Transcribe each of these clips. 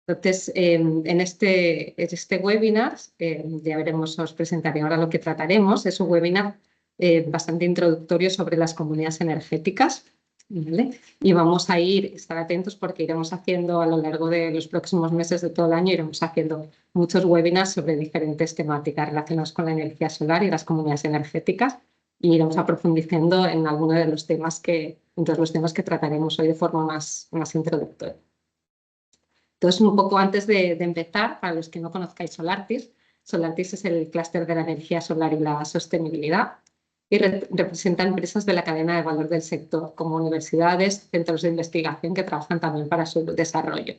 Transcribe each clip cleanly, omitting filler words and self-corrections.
Entonces, en este webinar, ya veremos, os presentaré ahora lo que trataremos. Es un webinar bastante introductorio sobre las comunidades energéticas, ¿vale? Y vamos a estar atentos porque iremos haciendo a lo largo de los próximos meses de todo el año, iremos haciendo muchos webinars sobre diferentes temáticas relacionadas con la energía solar y las comunidades energéticas. Y iremos profundizando en algunos de los temas entre los temas que trataremos hoy de forma más introductoria. Entonces, un poco antes de empezar, para los que no conozcáis Solartis, Solartis es el clúster de la energía solar y la sostenibilidad y representa empresas de la cadena de valor del sector, como universidades, centros de investigación que trabajan también para su desarrollo.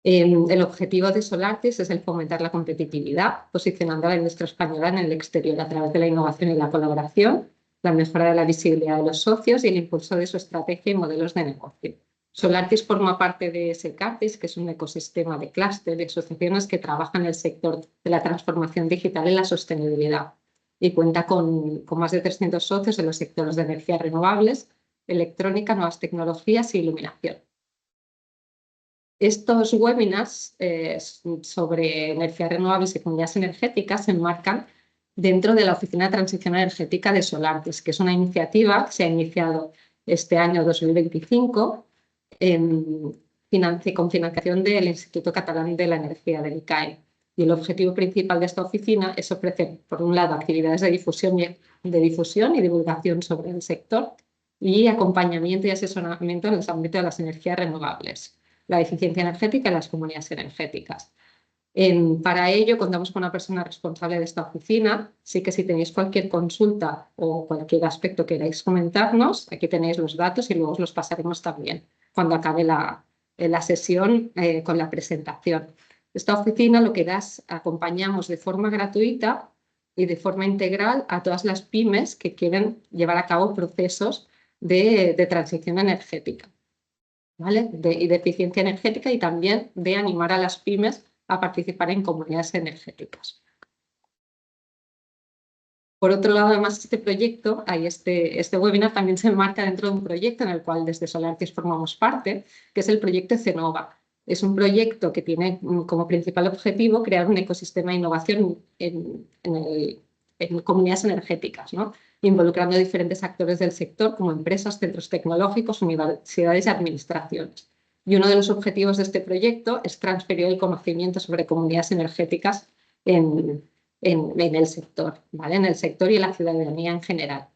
El objetivo de Solartis es el fomentar la competitividad, posicionando a la industria española en el exterior a través de la innovación y la colaboración, la mejora de la visibilidad de los socios y el impulso de su estrategia y modelos de negocio. Solartis forma parte de SECARTIS, que es un ecosistema de clúster de asociaciones que trabajan en el sector de la transformación digital y la sostenibilidad y cuenta con más de 300 socios en los sectores de energías renovables, electrónica, nuevas tecnologías y iluminación. Estos webinars sobre energías renovables y comunidades energéticas se enmarcan dentro de la Oficina de Transición Energética de Solartis, que es una iniciativa que se ha iniciado este año 2025 con financiación del Instituto Catalán de la Energía, del ICAE. Y el objetivo principal de esta oficina es ofrecer, por un lado, actividades de difusión y divulgación sobre el sector y acompañamiento y asesoramiento en el ámbito de las energías renovables, la eficiencia energética y las comunidades energéticas. Para ello, contamos con una persona responsable de esta oficina, así que si tenéis cualquier consulta o cualquier aspecto que queráis comentarnos, aquí tenéis los datos y luego os los pasaremos también cuando acabe la sesión con la presentación. Esta oficina lo que da es acompañamos de forma gratuita y de forma integral a todas las pymes que quieren llevar a cabo procesos de transición energética, ¿vale? Y de eficiencia energética y también de animar a las pymes a participar en comunidades energéticas. Por otro lado, además, este webinar también se enmarca dentro de un proyecto en el cual desde Solartis formamos parte, que es el proyecto Cenova. Es un proyecto que tiene como principal objetivo crear un ecosistema de innovación en comunidades energéticas, ¿no? Involucrando a diferentes actores del sector como empresas, centros tecnológicos, universidades y administraciones. Y uno de los objetivos de este proyecto es transferir el conocimiento sobre comunidades energéticas en el sector, ¿vale? En el sector y en la ciudadanía en general.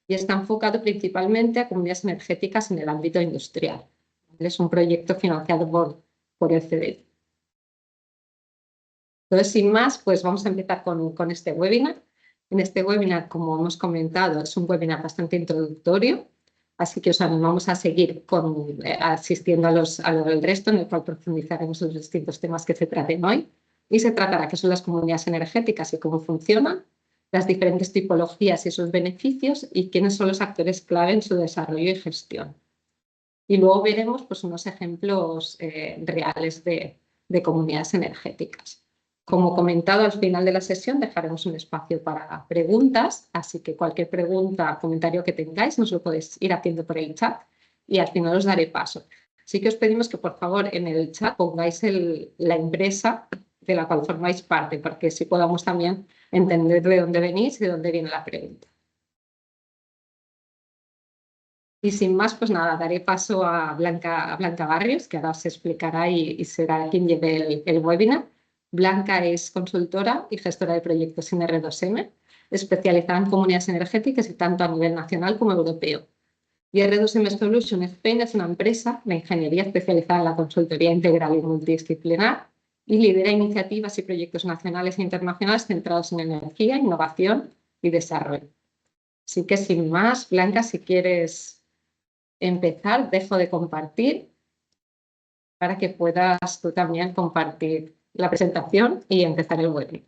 Y está enfocado principalmente a comunidades energéticas en el ámbito industrial, ¿vale? Es un proyecto financiado por el CDI. Entonces, sin más, pues vamos a empezar con este webinar. En este webinar, como hemos comentado, es un webinar bastante introductorio, así que os animamos a seguir asistiendo al resto, en el cual profundizaremos en los distintos temas que se traten hoy. Y se tratará qué son las comunidades energéticas y cómo funcionan, las diferentes tipologías y sus beneficios y quiénes son los actores clave en su desarrollo y gestión. Y luego veremos pues, unos ejemplos reales de comunidades energéticas. Como comentado, al final de la sesión dejaremos un espacio para preguntas, así que cualquier pregunta o comentario que tengáis nos lo podéis ir haciendo por el chat y al final os daré paso. Así que os pedimos que por favor en el chat pongáis la empresa de la cual formáis parte, porque así podamos también entender de dónde venís y de dónde viene la pregunta. Y sin más, pues nada, daré paso a Blanca Barrios, que ahora os explicará y será quien lleve el webinar. Blanca es consultora y gestora de proyectos en R2M, especializada en comunidades energéticas y tanto a nivel nacional como europeo. Y R2M Solutions Spain es una empresa de ingeniería especializada en la consultoría integral y multidisciplinar y lidera iniciativas y proyectos nacionales e internacionales centrados en energía, innovación y desarrollo. Así que sin más, Blanca, si quieres empezar, dejo de compartir para que puedas tú también compartir la presentación y empezar el webinar.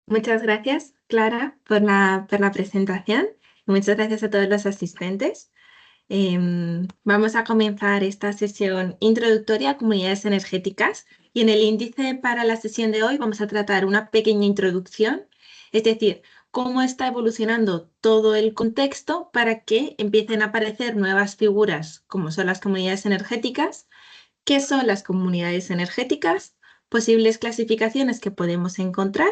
Muchas gracias, Clara, por la presentación. Y muchas gracias a todos los asistentes. Vamos a comenzar esta sesión introductoria a comunidades energéticas y en el índice para la sesión de hoy vamos a tratar una pequeña introducción, es decir, cómo está evolucionando todo el contexto para que empiecen a aparecer nuevas figuras como son las comunidades energéticas, qué son las comunidades energéticas, posibles clasificaciones que podemos encontrar,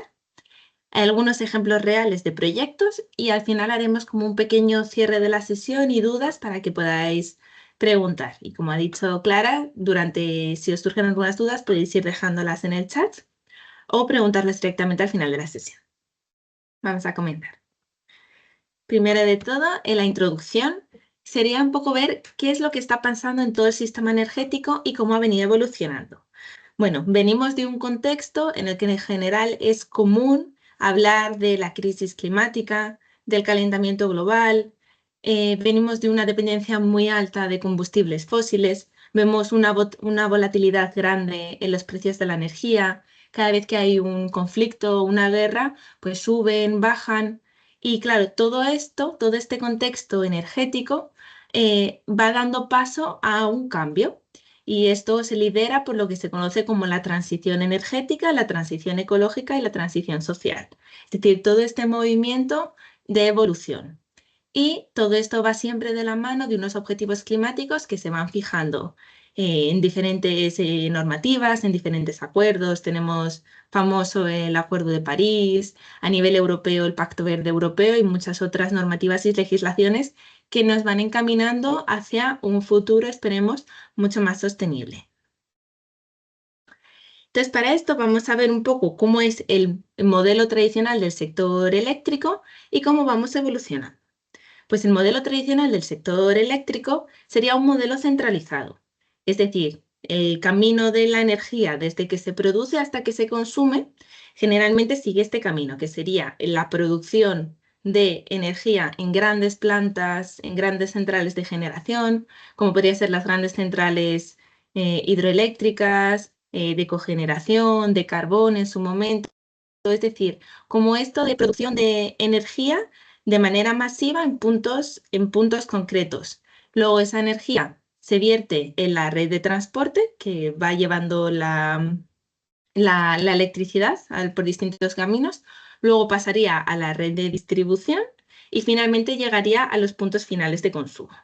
algunos ejemplos reales de proyectos y al final haremos como un pequeño cierre de la sesión y dudas para que podáis preguntar. Y como ha dicho Clara, si os surgen algunas dudas podéis ir dejándolas en el chat o preguntarles directamente al final de la sesión. Vamos a comenzar. Primero de todo, en la introducción, sería un poco ver qué es lo que está pasando en todo el sistema energético y cómo ha venido evolucionando. Bueno, venimos de un contexto en el que en general es común hablar de la crisis climática, del calentamiento global, venimos de una dependencia muy alta de combustibles fósiles, vemos una volatilidad grande en los precios de la energía, cada vez que hay un conflicto, una guerra, pues suben, bajan, y claro, todo este contexto energético va dando paso a un cambio. Y esto se lidera por lo que se conoce como la transición energética, la transición ecológica y la transición social. Es decir, todo este movimiento de evolución. Y todo esto va siempre de la mano de unos objetivos climáticos que se van fijando en diferentes normativas, en diferentes acuerdos. Tenemos famoso el Acuerdo de París, a nivel europeo el Pacto Verde Europeo y muchas otras normativas y legislaciones que nos van encaminando hacia un futuro, esperemos, mucho más sostenible. Entonces, para esto vamos a ver un poco cómo es el modelo tradicional del sector eléctrico y cómo vamos evolucionando. Pues el modelo tradicional del sector eléctrico sería un modelo centralizado, es decir, el camino de la energía desde que se produce hasta que se consume generalmente sigue este camino, que sería la producción de energía en grandes plantas, en grandes centrales de generación, como podrían ser las grandes centrales hidroeléctricas, de cogeneración, de carbón en su momento. Es decir, como esto de producción de energía de manera masiva en puntos concretos. Luego esa energía se vierte en la red de transporte que va llevando la electricidad por distintos caminos. Luego pasaría a la red de distribución y finalmente llegaría a los puntos finales de consumo.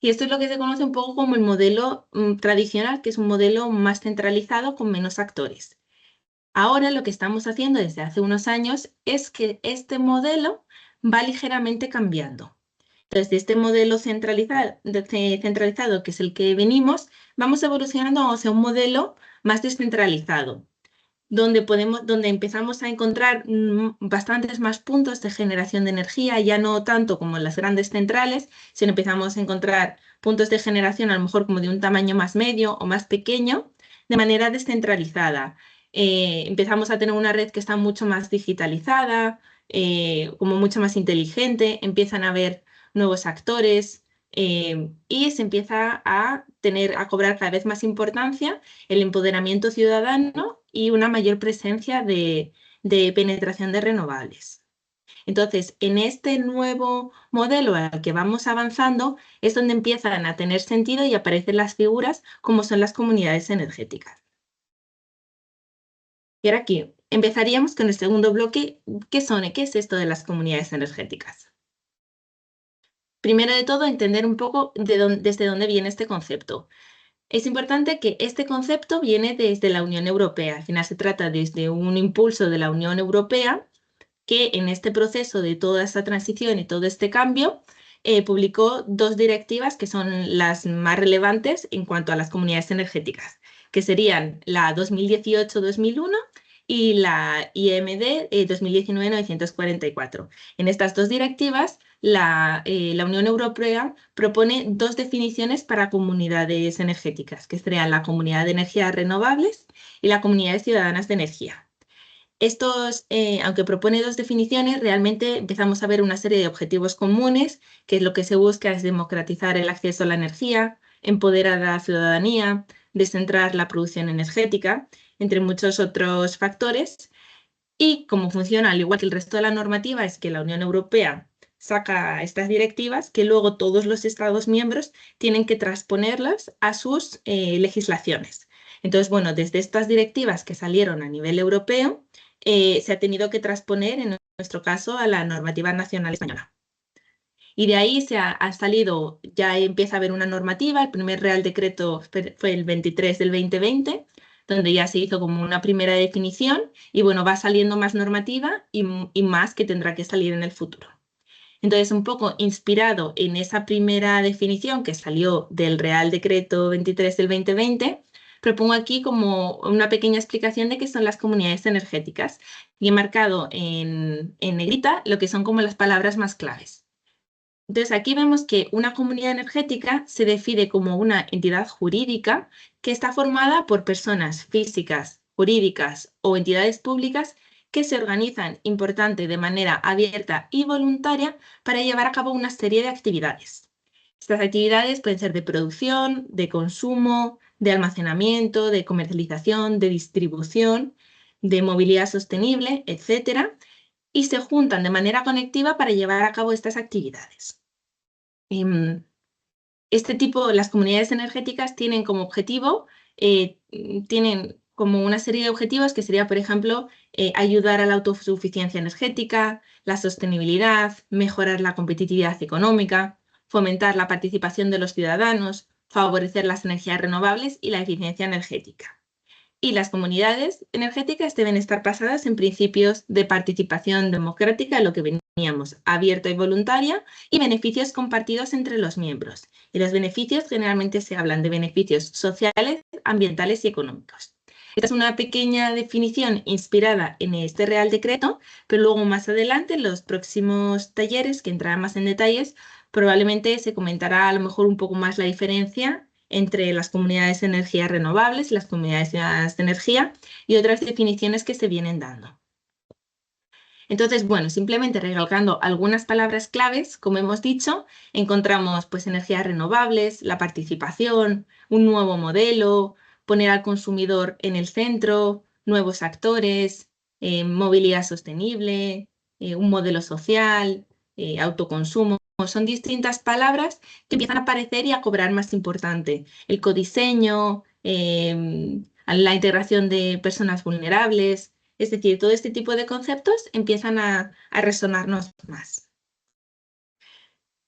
Y esto es lo que se conoce un poco como el modelo tradicional, que es un modelo más centralizado con menos actores. Ahora lo que estamos haciendo desde hace unos años es que este modelo va ligeramente cambiando. Entonces, de este modelo centralizado, que es el que venimos, vamos evolucionando hacia un modelo más descentralizado, donde empezamos a encontrar bastantes más puntos de generación de energía, ya no tanto como en las grandes centrales, sino empezamos a encontrar puntos de generación a lo mejor como de un tamaño más medio o más pequeño, de manera descentralizada. Empezamos a tener una red que está mucho más digitalizada, como mucho más inteligente, empiezan a haber nuevos actores y se empieza a cobrar cada vez más importancia el empoderamiento ciudadano y una mayor presencia de penetración de renovables. Entonces, en este nuevo modelo al que vamos avanzando es donde empiezan a tener sentido y aparecen las figuras como son las comunidades energéticas. Y ahora aquí empezaríamos con el segundo bloque. ¿Qué es esto de las comunidades energéticas? Primero de todo, entender un poco desde dónde viene este concepto. Es importante que este concepto viene desde la Unión Europea. Al final se trata desde un impulso de la Unión Europea que en este proceso de toda esta transición y todo este cambio publicó dos directivas que son las más relevantes en cuanto a las comunidades energéticas, que serían la 2018-2001 y la IMD 2019-944. En estas dos directivas, la Unión Europea propone dos definiciones para comunidades energéticas, que serían la Comunidad de Energías Renovables y la Comunidades Ciudadanas de Energía. Aunque propone dos definiciones, realmente empezamos a ver una serie de objetivos comunes, que lo que se busca es democratizar el acceso a la energía, empoderar a la ciudadanía, descentrar la producción energética, entre muchos otros factores. Y cómo funciona, al igual que el resto de la normativa, es que la Unión Europea saca estas directivas que luego todos los Estados miembros tienen que transponerlas a sus legislaciones. Entonces, bueno, desde estas directivas que salieron a nivel europeo, se ha tenido que transponer, en nuestro caso, a la normativa nacional española. Y de ahí ha salido, ya empieza a haber una normativa, el primer Real Decreto fue el 23 del 2020, donde ya se hizo como una primera definición, y bueno, va saliendo más normativa y más que tendrá que salir en el futuro. Entonces, un poco inspirado en esa primera definición que salió del Real Decreto 23 del 2020, propongo aquí como una pequeña explicación de qué son las comunidades energéticas y he marcado en negrita lo que son como las palabras más claves. Entonces, aquí vemos que una comunidad energética se define como una entidad jurídica que está formada por personas físicas, jurídicas o entidades públicas que se organizan, importante, de manera abierta y voluntaria para llevar a cabo una serie de actividades. Estas actividades pueden ser de producción, de consumo, de almacenamiento, de comercialización, de distribución, de movilidad sostenible, etc. Y se juntan de manera conectiva para llevar a cabo estas actividades. Las comunidades energéticas tienen como objetivo, tienen como una serie de objetivos que sería, por ejemplo, ayudar a la autosuficiencia energética, la sostenibilidad, mejorar la competitividad económica, fomentar la participación de los ciudadanos, favorecer las energías renovables y la eficiencia energética. Y las comunidades energéticas deben estar basadas en principios de participación democrática, lo que veníamos, abierta y voluntaria, y beneficios compartidos entre los miembros. Y los beneficios generalmente se hablan de beneficios sociales, ambientales y económicos. Esta es una pequeña definición inspirada en este Real Decreto, pero luego más adelante, en los próximos talleres, que entrarán más en detalles, probablemente se comentará a lo mejor un poco más la diferencia entre las comunidades de energías renovables, las comunidades ciudadanas de energía y otras definiciones que se vienen dando. Entonces, bueno, simplemente recalcando algunas palabras claves, como hemos dicho, encontramos pues energías renovables, la participación, un nuevo modelo, poner al consumidor en el centro, nuevos actores, movilidad sostenible, un modelo social, autoconsumo. Son distintas palabras que empiezan a aparecer y a cobrar más importante. El codiseño, la integración de personas vulnerables, es decir, todo este tipo de conceptos empiezan a resonarnos más.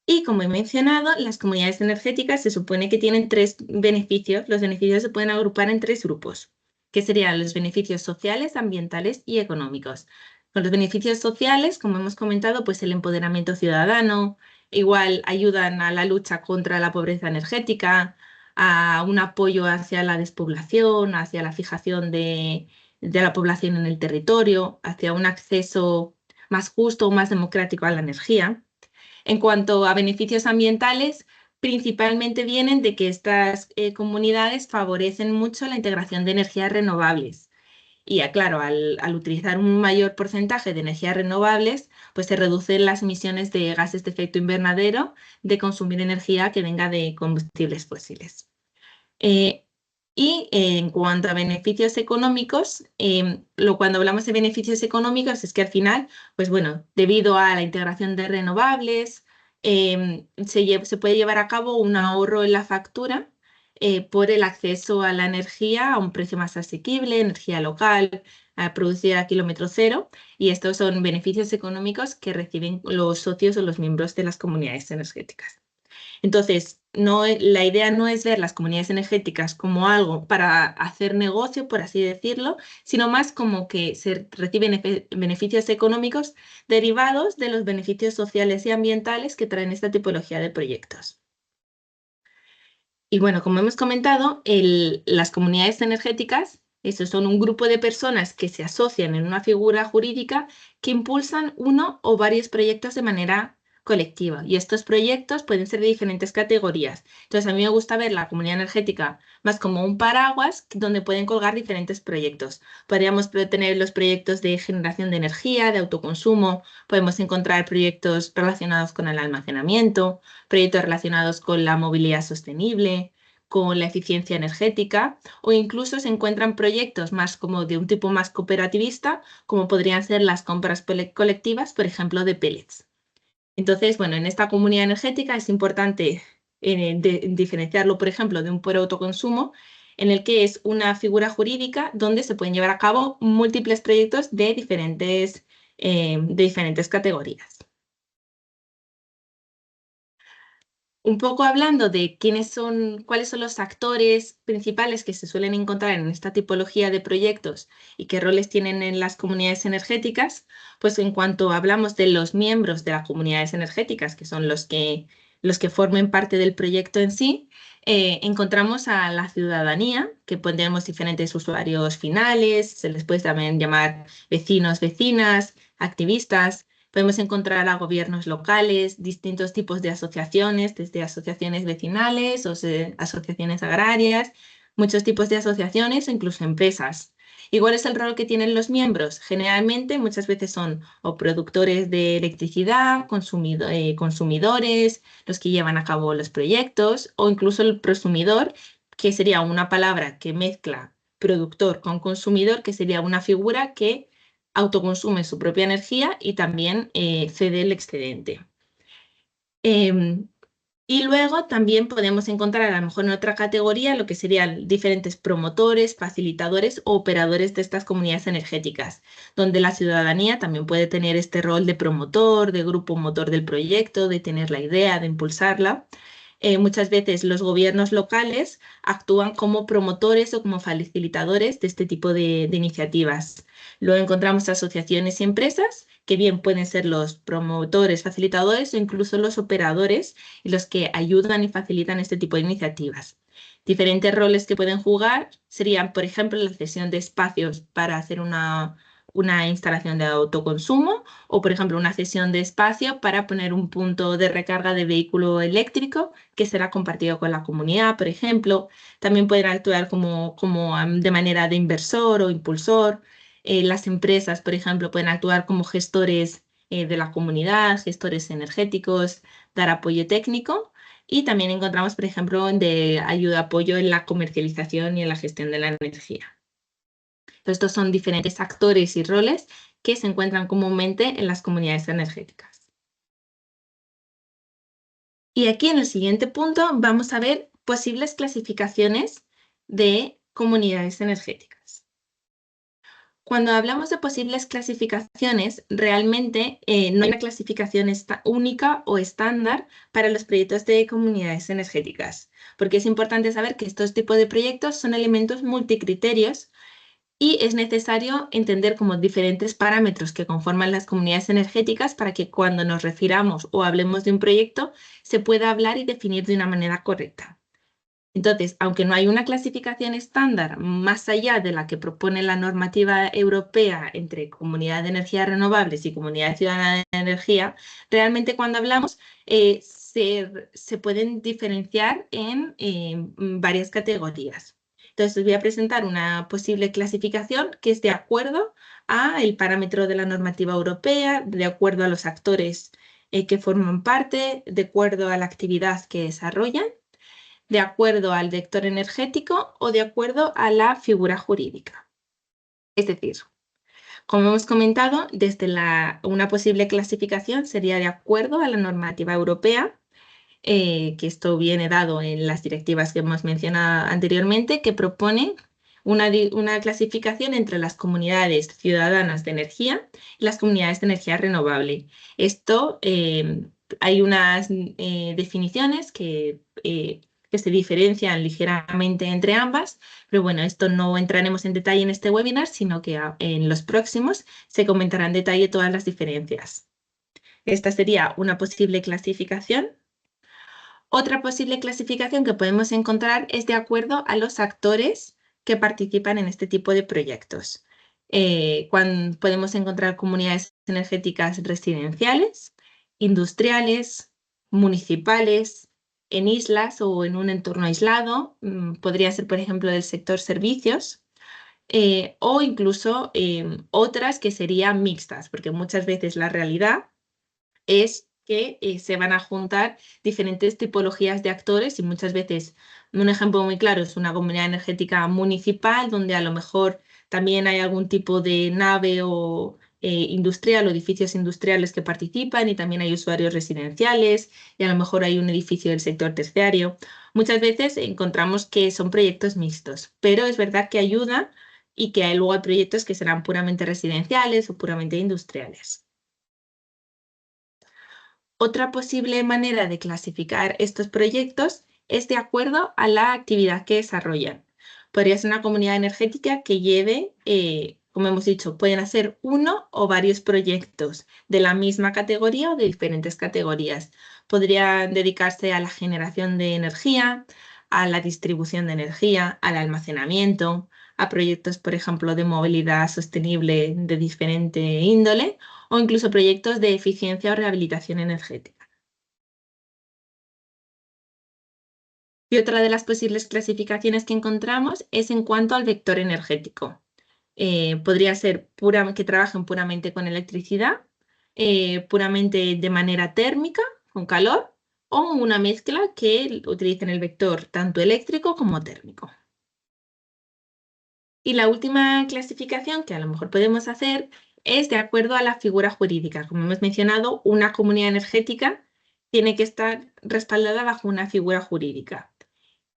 Y como he mencionado, las comunidades energéticas se supone que tienen 3 beneficios. Los beneficios se pueden agrupar en 3 grupos, que serían los beneficios sociales, ambientales y económicos. Con los beneficios sociales, como hemos comentado, pues el empoderamiento ciudadano, igual ayudan a la lucha contra la pobreza energética, a un apoyo hacia la despoblación, hacia la fijación de la población en el territorio, hacia un acceso más justo o más democrático a la energía. En cuanto a beneficios ambientales, principalmente vienen de que estas comunidades favorecen mucho la integración de energías renovables. Y claro, al utilizar un mayor porcentaje de energías renovables, pues se reducen las emisiones de gases de efecto invernadero de consumir energía que venga de combustibles fósiles. Y en cuanto a beneficios económicos, cuando hablamos de beneficios económicos es que al final, pues bueno, debido a la integración de renovables, se puede llevar a cabo un ahorro en la factura por el acceso a la energía a un precio más asequible, energía local, producida a kilómetro cero, y estos son beneficios económicos que reciben los socios o los miembros de las comunidades energéticas. Entonces, la idea no es ver las comunidades energéticas como algo para hacer negocio, por así decirlo, sino más como que se reciben beneficios económicos derivados de los beneficios sociales y ambientales que traen esta tipología de proyectos. Y bueno, como hemos comentado, las comunidades energéticas, son un grupo de personas que se asocian en una figura jurídica que impulsan uno o varios proyectos de manera colectiva. Y estos proyectos pueden ser de diferentes categorías. Entonces, a mí me gusta ver la comunidad energética más como un paraguas donde pueden colgar diferentes proyectos. Podríamos tener los proyectos de generación de energía, de autoconsumo, podemos encontrar proyectos relacionados con el almacenamiento, proyectos relacionados con la movilidad sostenible, con la eficiencia energética, o incluso se encuentran proyectos más como de un tipo más cooperativista, como podrían ser las compras colectivas, por ejemplo, de pellets. Entonces, bueno, en esta comunidad energética es importante diferenciarlo, por ejemplo, de un puro autoconsumo, en el que es una figura jurídica donde se pueden llevar a cabo múltiples proyectos de diferentes categorías. Un poco hablando de cuáles son los actores principales que se suelen encontrar en esta tipología de proyectos y qué roles tienen en las comunidades energéticas, pues en cuanto hablamos de los miembros de las comunidades energéticas, que son los que formen parte del proyecto en sí, encontramos a la ciudadanía, que tenemos diferentes usuarios finales, se les puede también llamar vecinos, vecinas, activistas. Podemos encontrar a gobiernos locales, distintos tipos de asociaciones, desde asociaciones vecinales o asociaciones agrarias, muchos tipos de asociaciones o incluso empresas. ¿Y cuál es el rol que tienen los miembros? Generalmente, muchas veces son o productores de electricidad, consumidores, los que llevan a cabo los proyectos, o incluso el prosumidor, que sería una palabra que mezcla productor con consumidor, que sería una figura que autoconsume su propia energía y también cede el excedente. Y luego también podemos encontrar a lo mejor en otra categoría lo que serían diferentes promotores, facilitadores o operadores de estas comunidades energéticas, donde la ciudadanía también puede tener este rol de promotor, de grupo motor del proyecto, de tener la idea, de impulsarla. Muchas veces los gobiernos locales actúan como promotores o como facilitadores de este tipo de iniciativas. Luego encontramos asociaciones y empresas que bien pueden ser los promotores, facilitadores o incluso los operadores y los que ayudan y facilitan este tipo de iniciativas. Diferentes roles que pueden jugar serían, por ejemplo, la cesión de espacios para hacer una instalación de autoconsumo o, por ejemplo, una cesión de espacio para poner un punto de recarga de vehículo eléctrico que será compartido con la comunidad, por ejemplo. También pueden actuar como de manera de inversor o impulsor. Las empresas, por ejemplo, pueden actuar como gestores de la comunidad, gestores energéticos, dar apoyo técnico. Y también encontramos, por ejemplo, de ayuda, apoyo en la comercialización y en la gestión de la energía. Entonces, estos son diferentes actores y roles que se encuentran comúnmente en las comunidades energéticas. Y aquí en el siguiente punto vamos a ver posibles clasificaciones de comunidades energéticas. Cuando hablamos de posibles clasificaciones, realmente no hay una clasificación única o estándar para los proyectos de comunidades energéticas, porque es importante saber que estos tipos de proyectos son elementos multicriterios y es necesario entender como diferentes parámetros que conforman las comunidades energéticas para que cuando nos refiramos o hablemos de un proyecto se pueda hablar y definir de una manera correcta. Entonces, aunque no hay una clasificación estándar más allá de la que propone la normativa europea entre Comunidad de Energías Renovables y Comunidad Ciudadana de Energía, realmente cuando hablamos se pueden diferenciar en varias categorías. Entonces, os voy a presentar una posible clasificación que es de acuerdo al parámetro de la normativa europea, de acuerdo a los actores que forman parte, de acuerdo a la actividad que desarrollan, de acuerdo al vector energético o de acuerdo a la figura jurídica. Es decir, como hemos comentado, desde una posible clasificación sería de acuerdo a la normativa europea, que esto viene dado en las directivas que hemos mencionado anteriormente, que proponen una clasificación entre las comunidades ciudadanas de energía y las comunidades de energía renovable. Esto, hay unas definiciones que se diferencian ligeramente entre ambas, pero bueno, esto no entraremos en detalle en este webinar, sino que en los próximos se comentará en detalle todas las diferencias. Esta sería una posible clasificación. Otra posible clasificación que podemos encontrar es de acuerdo a los actores que participan en este tipo de proyectos. Podemos encontrar comunidades energéticas residenciales, industriales, municipales, en islas o en un entorno aislado. Podría ser, por ejemplo, del sector servicios. O incluso otras que serían mixtas, porque muchas veces la realidad es que se van a juntar diferentes tipologías de actores y muchas veces un ejemplo muy claro es una comunidad energética municipal donde a lo mejor también hay algún tipo de nave o industrial o edificios industriales que participan y también hay usuarios residenciales y a lo mejor hay un edificio del sector terciario. Muchas veces encontramos que son proyectos mixtos, pero es verdad que ayuda y que luego hay proyectos que serán puramente residenciales o puramente industriales. Otra posible manera de clasificar estos proyectos es de acuerdo a la actividad que desarrollan. Podría ser una comunidad energética que lleve, como hemos dicho, pueden hacer uno o varios proyectos de la misma categoría o de diferentes categorías. Podrían dedicarse a la generación de energía, a la distribución de energía, al almacenamiento, a proyectos, por ejemplo, de movilidad sostenible de diferente índole o incluso proyectos de eficiencia o rehabilitación energética. Y otra de las posibles clasificaciones que encontramos es en cuanto al vector energético. Podría ser que trabajen puramente con electricidad, puramente de manera térmica, con calor, o una mezcla que utilicen el vector tanto eléctrico como térmico. Y la última clasificación que a lo mejor podemos hacer es de acuerdo a la figura jurídica. Como hemos mencionado, una comunidad energética tiene que estar respaldada bajo una figura jurídica.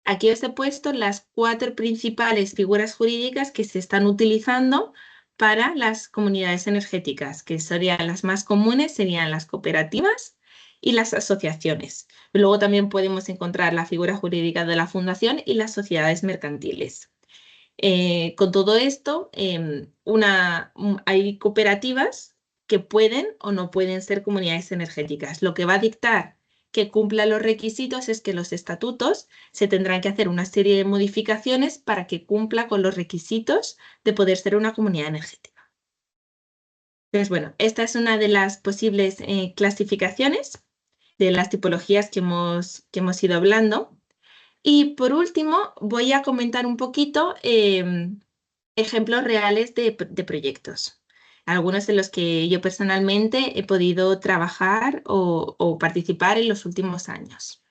Aquí os he puesto las 4 principales figuras jurídicas que se están utilizando para las comunidades energéticas, que serían las más comunes, serían las cooperativas y las asociaciones. Luego también podemos encontrar la figura jurídica de la fundación y las sociedades mercantiles. Con todo esto, hay cooperativas que pueden o no pueden ser comunidades energéticas. Lo que va a dictar que cumplan los requisitos es que los estatutos se tendrán que hacer una serie de modificaciones para que cumpla con los requisitos de poder ser una comunidad energética. Entonces, bueno, esta es una de las posibles clasificaciones de las tipologías que hemos ido hablando. Y por último, voy a comentar un poquito ejemplos reales de proyectos. Algunos de los que yo personalmente he podido trabajar o participar en los últimos años.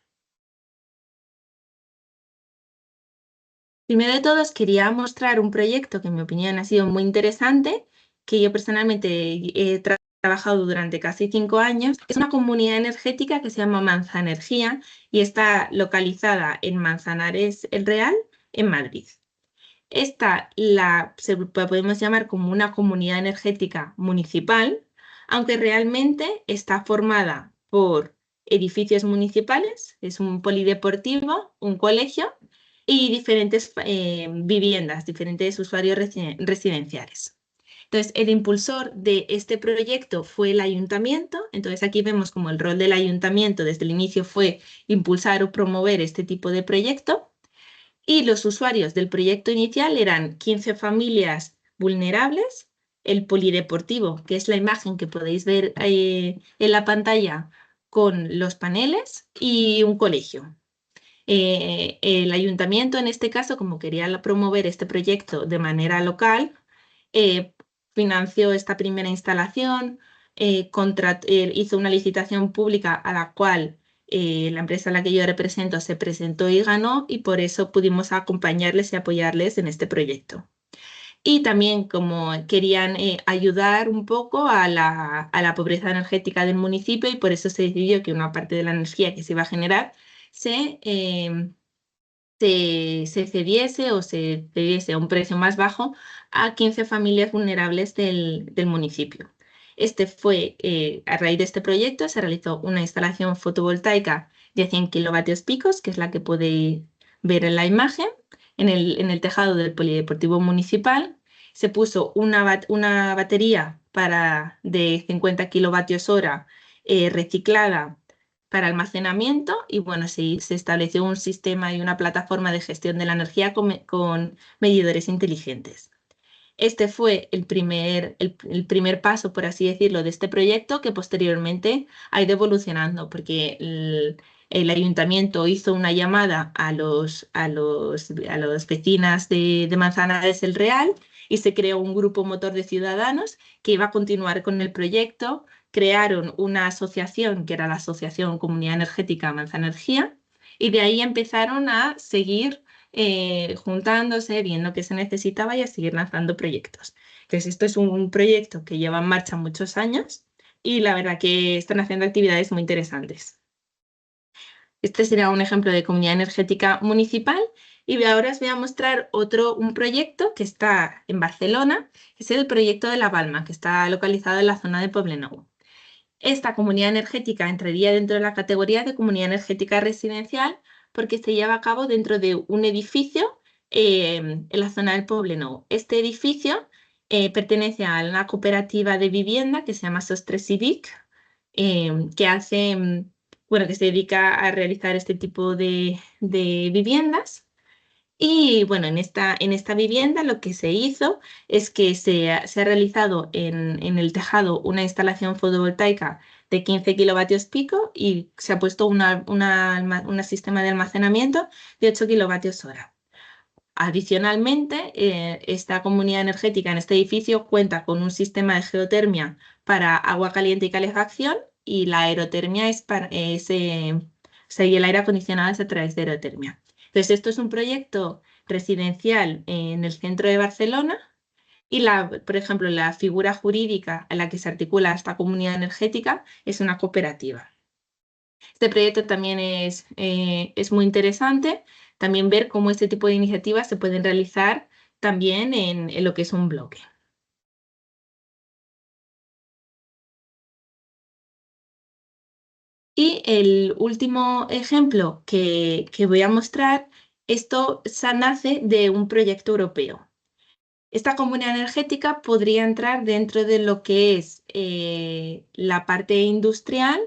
Primero de todo, os quería mostrar un proyecto que en mi opinión ha sido muy interesante, que yo personalmente he trabajado durante casi 5 años. Es una comunidad energética que se llama Manzanergía y está localizada en Manzanares el Real, en Madrid. Esta podemos llamar como una comunidad energética municipal, aunque realmente está formada por edificios municipales, es un polideportivo, un colegio y diferentes viviendas, diferentes usuarios residenciales. Entonces, el impulsor de este proyecto fue el ayuntamiento. Entonces, aquí vemos como el rol del ayuntamiento desde el inicio fue impulsar o promover este tipo de proyecto. Y los usuarios del proyecto inicial eran 15 familias vulnerables, el polideportivo, que es la imagen que podéis ver en la pantalla con los paneles, y un colegio. El ayuntamiento, en este caso, como quería promover este proyecto de manera local, financió esta primera instalación, hizo una licitación pública a la cual la empresa a la que yo represento se presentó y ganó, y por eso pudimos acompañarles y apoyarles en este proyecto. Y también como querían ayudar un poco a la pobreza energética del municipio, y por eso se decidió que una parte de la energía que se iba a generar se cediese o se cediese a un precio más bajo a 15 familias vulnerables del municipio. A raíz de este proyecto se realizó una instalación fotovoltaica de 100 kilovatios picos, que es la que podéis ver en la imagen, en el tejado del polideportivo municipal. Se puso una batería de 50 kilovatios hora reciclada para almacenamiento, y bueno, se estableció un sistema y una plataforma de gestión de la energía con medidores inteligentes. Este fue el primer paso, por así decirlo, de este proyecto, que posteriormente ha ido evolucionando, porque el ayuntamiento hizo una llamada a las vecinas de Manzanares el Real y se creó un grupo motor de ciudadanos que iba a continuar con el proyecto. Crearon una asociación, que era la Asociación Comunidad Energética Manzanergía, y de ahí empezaron a seguir juntándose, viendo qué se necesitaba y a seguir lanzando proyectos. Entonces, esto es un proyecto que lleva en marcha muchos años y la verdad que están haciendo actividades muy interesantes. Este será un ejemplo de comunidad energética municipal y ahora os voy a mostrar un proyecto que está en Barcelona, que es el proyecto de La Balma, que está localizado en la zona de Poblenou. Esta comunidad energética entraría dentro de la categoría de comunidad energética residencial porque se lleva a cabo dentro de un edificio en la zona del Poblenou. Este edificio pertenece a una cooperativa de vivienda que se llama Sostres Civic, que hace, bueno, que se dedica a realizar este tipo de viviendas. Y bueno, en esta vivienda lo que se hizo es que se ha realizado en el tejado una instalación fotovoltaica de 15 kilovatios pico y se ha puesto un sistema de almacenamiento de 8 kilovatios hora. Adicionalmente, esta comunidad energética en este edificio cuenta con un sistema de geotermia para agua caliente y calefacción y la aerotermia o sea, y el aire acondicionado es a través de aerotermia. Entonces, esto es un proyecto residencial en el centro de Barcelona y, por ejemplo, la figura jurídica a la que se articula esta comunidad energética es una cooperativa. Este proyecto también es muy interesante, también ver cómo este tipo de iniciativas se pueden realizar también en lo que es un bloque. Y el último ejemplo que voy a mostrar, esto nace de un proyecto europeo. Esta comunidad energética podría entrar dentro de lo que es la parte industrial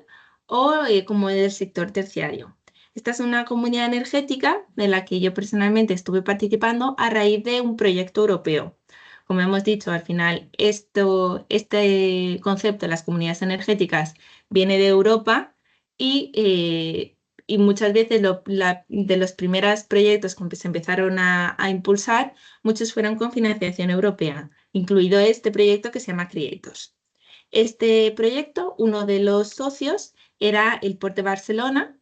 o como del sector terciario. Esta es una comunidad energética de la que yo personalmente estuve participando a raíz de un proyecto europeo. Como hemos dicho, al final este concepto de las comunidades energéticas viene de Europa y muchas veces de los primeros proyectos que se empezaron a impulsar, muchos fueron con financiación europea, incluido este proyecto que se llama Creators. Este proyecto, uno de los socios era el Port de Barcelona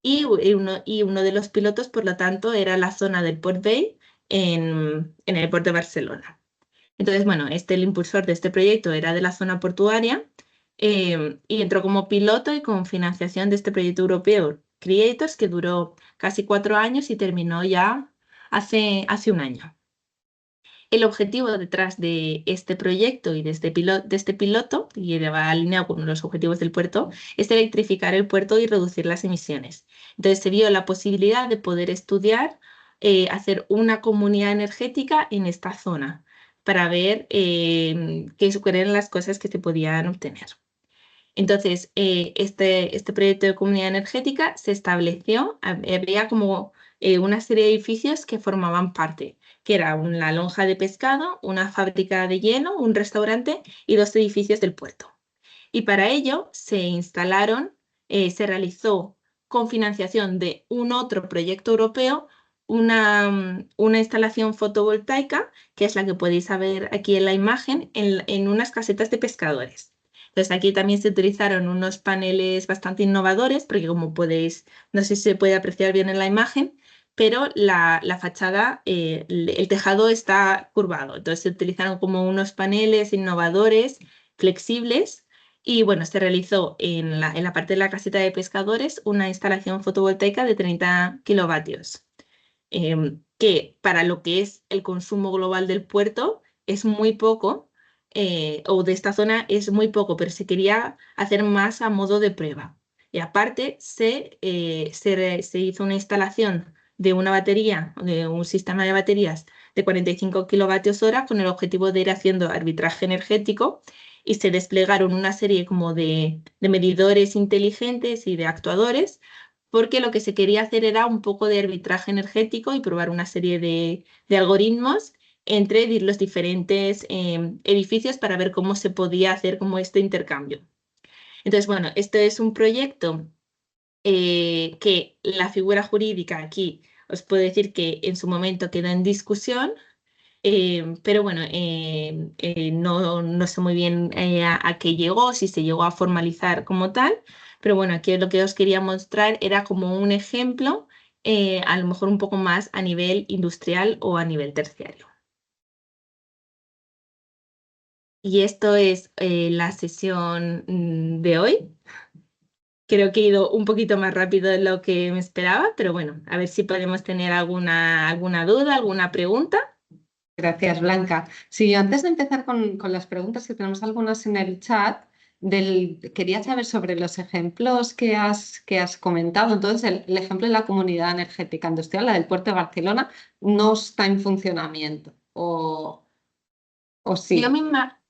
y uno de los pilotos, por lo tanto, era la zona del Port Vell en el Port de Barcelona. Entonces, bueno, el impulsor de este proyecto era de la zona portuaria y entró como piloto y con financiación de este proyecto europeo Creators, que duró casi 4 años y terminó ya hace un año. El objetivo detrás de este proyecto y de este piloto, y va alineado con los objetivos del puerto, es electrificar el puerto y reducir las emisiones. Entonces se vio la posibilidad de poder estudiar, hacer una comunidad energética en esta zona para ver qué eran las cosas que se podían obtener. Entonces, este proyecto de comunidad energética se estableció, había como una serie de edificios que formaban parte, que era una lonja de pescado, una fábrica de hielo, un restaurante y 2 edificios del puerto. Y para ello se realizó con financiación de un otro proyecto europeo, una instalación fotovoltaica, que es la que podéis ver aquí en la imagen, en unas casetas de pescadores. Entonces aquí también se utilizaron unos paneles bastante innovadores, porque como podéis, no sé si se puede apreciar bien en la imagen, pero la fachada, el tejado está curvado. Entonces se utilizaron como unos paneles innovadores, flexibles, y bueno, se realizó en la parte de la caseta de pescadores una instalación fotovoltaica de 30 kilovatios, que para lo que es el consumo global del puerto es muy poco, o de esta zona es muy poco, pero se quería hacer más a modo de prueba. Y aparte se hizo una instalación de una batería, de un sistema de baterías de 45 kilovatios hora con el objetivo de ir haciendo arbitraje energético y se desplegaron una serie como de medidores inteligentes y de actuadores porque lo que se quería hacer era un poco de arbitraje energético y probar una serie de algoritmos entre los diferentes edificios para ver cómo se podía hacer como este intercambio. Entonces, bueno, este es un proyecto que la figura jurídica aquí os puedo decir que en su momento quedó en discusión, pero bueno, no sé muy bien a qué llegó, si se llegó a formalizar como tal, pero bueno, aquí lo que os quería mostrar era como un ejemplo a lo mejor un poco más a nivel industrial o a nivel terciario. Y esto es la sesión de hoy. Creo que he ido un poquito más rápido de lo que me esperaba, pero bueno, a ver si podemos tener alguna duda, alguna pregunta. Gracias, Blanca. Sí, antes de empezar con las preguntas, que tenemos algunas en el chat, quería saber sobre los ejemplos que has comentado. Entonces, el ejemplo de la comunidad energética industrial, la del puerto de Barcelona, no está en funcionamiento, o Yo sí. misma,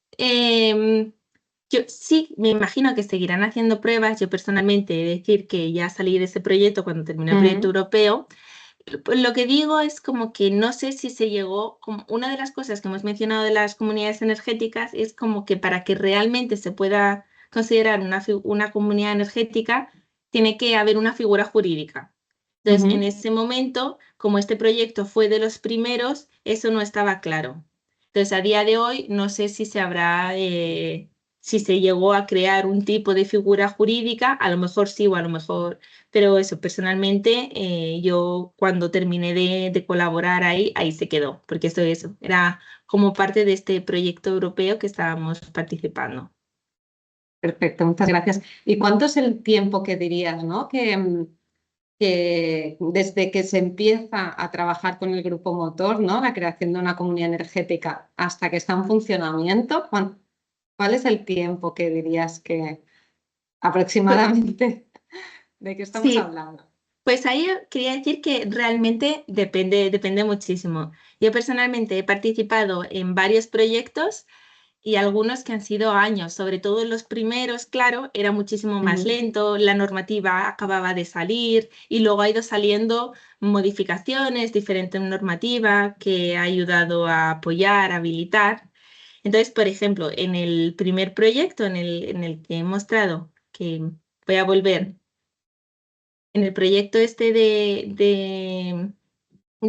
yo sí me imagino que seguirán haciendo pruebas. Yo personalmente he de decir que ya salí de ese proyecto cuando terminé el proyecto Mm, europeo. Pues lo que digo es como que no sé si se llegó, como una de las cosas que hemos mencionado de las comunidades energéticas es como que para que realmente se pueda considerar una comunidad energética, tiene que haber una figura jurídica. Entonces, en ujú. ese momento, como este proyecto fue de los primeros, eso no estaba claro. Entonces, a día de hoy, no sé si si se llegó a crear un tipo de figura jurídica, a lo mejor sí o a lo mejor, pero eso, personalmente, yo cuando terminé de colaborar ahí se quedó, porque eso era como parte de este proyecto europeo que estábamos participando. Perfecto, muchas gracias. ¿Y cuánto es el tiempo que dirías, ¿no? Que desde que se empieza a trabajar con el grupo motor, ¿no? La creación de una comunidad energética hasta que está en funcionamiento, ¿cuál es el tiempo que dirías que Pues, aproximadamente de qué estamos sí, hablando? pues ahí quería decir que realmente depende muchísimo. Yo personalmente he participado en varios proyectos y algunos que han sido años, sobre todo los primeros, claro, era muchísimo más Ujú. lento, la normativa acababa de salir y luego ha ido saliendo modificaciones, diferente normativa que ha ayudado a apoyar, a habilitar. Entonces, por ejemplo, en el primer proyecto en el que he mostrado, que voy a volver, en el proyecto este de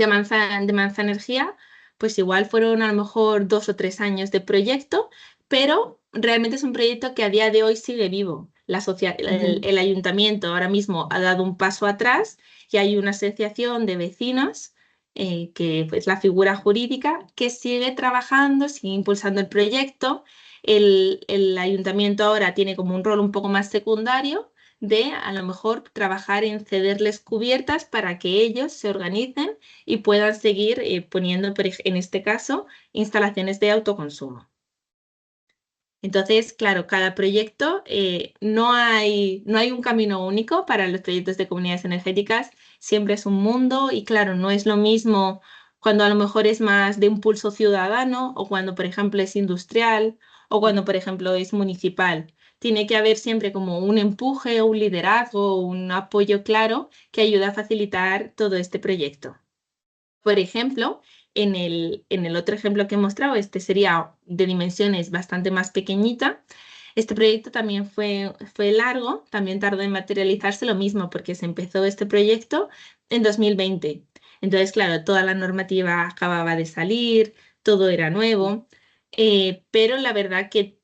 Manza Energía, pues igual fueron a lo mejor 2 o 3 años de proyecto, pero realmente es un proyecto que a día de hoy sigue vivo. Ujú. El ayuntamiento ahora mismo ha dado un paso atrás y hay una asociación de vecinos que es la figura jurídica que sigue trabajando, sigue impulsando el proyecto. El ayuntamiento ahora tiene como un rol un poco más secundario de a lo mejor trabajar en cederles cubiertas para que ellos se organicen y puedan seguir poniendo, en este caso, instalaciones de autoconsumo. Entonces, claro, cada proyecto, no hay un camino único para los proyectos de comunidades energéticas, siempre es un mundo y claro, no es lo mismo cuando a lo mejor es más de impulso ciudadano o cuando, por ejemplo, es industrial o cuando, por ejemplo, es municipal. Tiene que haber siempre como un empuje, un liderazgo, un apoyo claro que ayude a facilitar todo este proyecto. Por ejemplo, en el otro ejemplo que he mostrado, este sería de dimensiones bastante más pequeñita. Este proyecto también fue largo, también tardó en materializarse lo mismo porque se empezó este proyecto en 2020. Entonces, claro, toda la normativa acababa de salir, todo era nuevo, pero la verdad que